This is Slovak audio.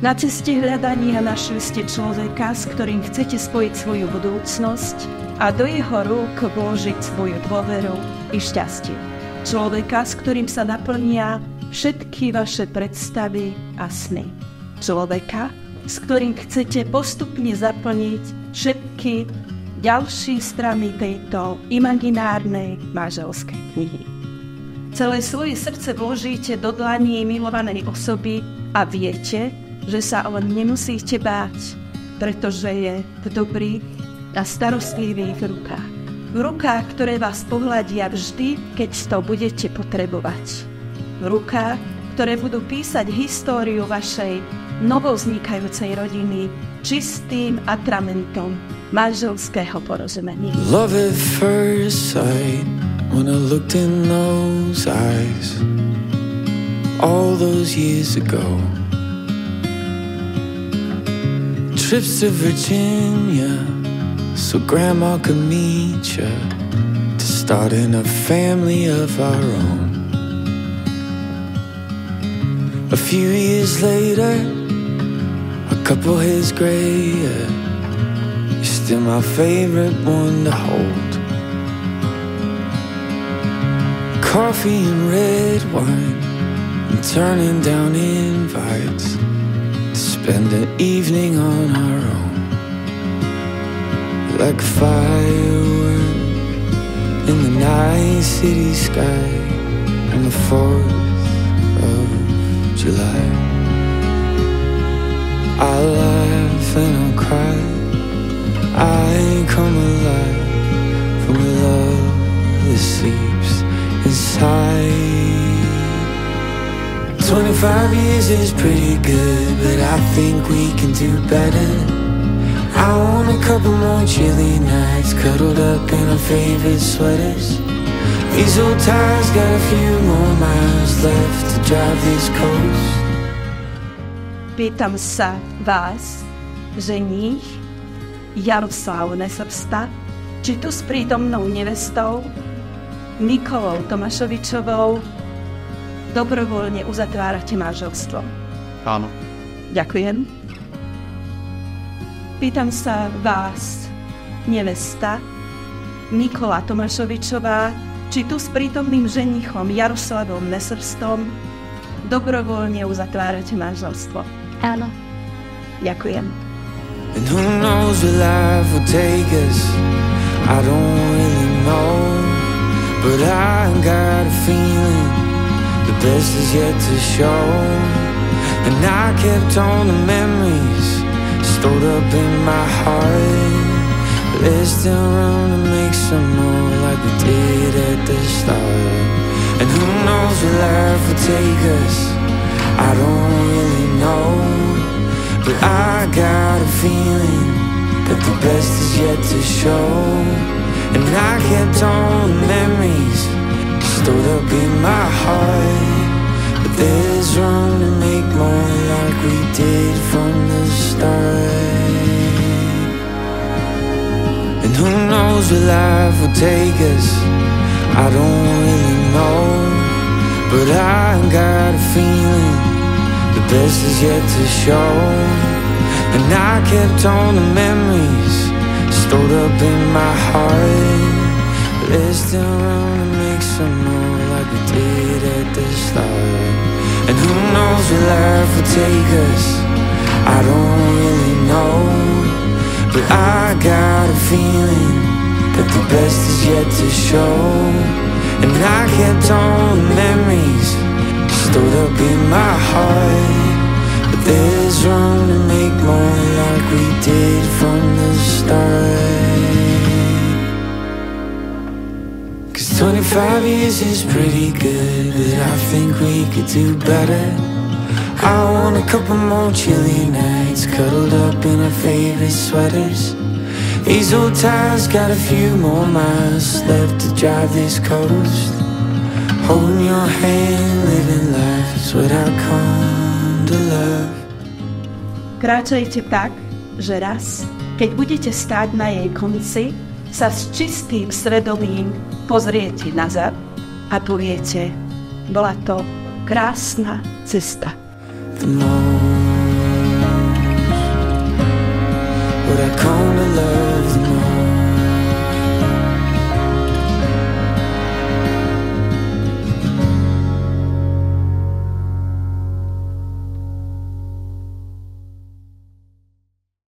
Na ceste hľadania našli ste človeka, s ktorým chcete spojiť svoju budúcnosť a do jeho rúk vložiť svoju dôveru i šťastie. Človeka, s ktorým sa naplnia všetky vaše predstavy a sny. Človeka, s ktorým chcete postupne zaplniť všetky ďalšie strany tejto imaginárnej manželskej knihy. Celé svoje srdce vložíte do dlaní milovanej osoby a viete, že sa on nemusíte báť, pretože je v dobrých a starostlivých rukách. V rukách, ktoré vás pohľadia vždy, keď to budete potrebovať. V rukách, ktoré budú písať históriu vašej novovznikajúcej rodiny čistým atramentom manželského porozumenia. Love at first sight, when I looked in those eyes, all those years ago. Trips to Virginia, so Grandma could meet ya, to starting a family of our own. A few years later, a couple hairs grayer, you're still my favorite one to hold. Coffee and red wine, and turning down invites spend an evening on our own. Like a firework in the night city sky on the 4th of July. I laugh and I'll cry, I come alive from a love that sleeps inside. 25 years is pretty good, but I think we can do better. I want a couple more chilly nights, cuddled up in our favorite sweaters. These old tires got a few more miles left to drive this coast. Pýtam sa vás, ženích Jaroslav Nesrsta, či tu s prítomnou nevestou Nikolou Tomášovičovou dobrovoľne uzatvárate manželstvo? Áno. Ďakujem. Pýtam sa vás, nevesta Nikola Tomášovičová, či tu s prítomným ženichom Jaroslavom Nesrstom dobrovoľne uzatvárate manželstvo? Áno. Ďakujem. And who knows where life will take us, I don't really know, but I got a feeling the best is yet to show. And I kept all the memories stored up in my heart, but there's still room to make some more like we did at the start. And who knows where life will take us, I don't really know, but I got a feeling that the best is yet to show. And I kept all the memories stored up in my heart, but there's room to make more like we did from the start. And who knows where life will take us, I don't really know, but I got a feeling the best is yet to show. And I kept all the memories stored up in my heart, but there's still room to make some more like we did at the start. And who knows where life will take us, I don't really know, but I got a feeling that the best is yet to show. And I kept all the memories stored up in my heart, but there's room to make more like we did from the start. 25 years is pretty good, but I think we could do better. I want a couple more chilly nights, cuddled up in our favorite sweaters. These old tires got a few more miles left to drive this coast. Holding your hand, living life is what I come to love. Kráčajte tak, že raz, keď budete stáť na jej konci, sa s čistým svedomím pozriete nazad a poviete, bola to krásna cesta. The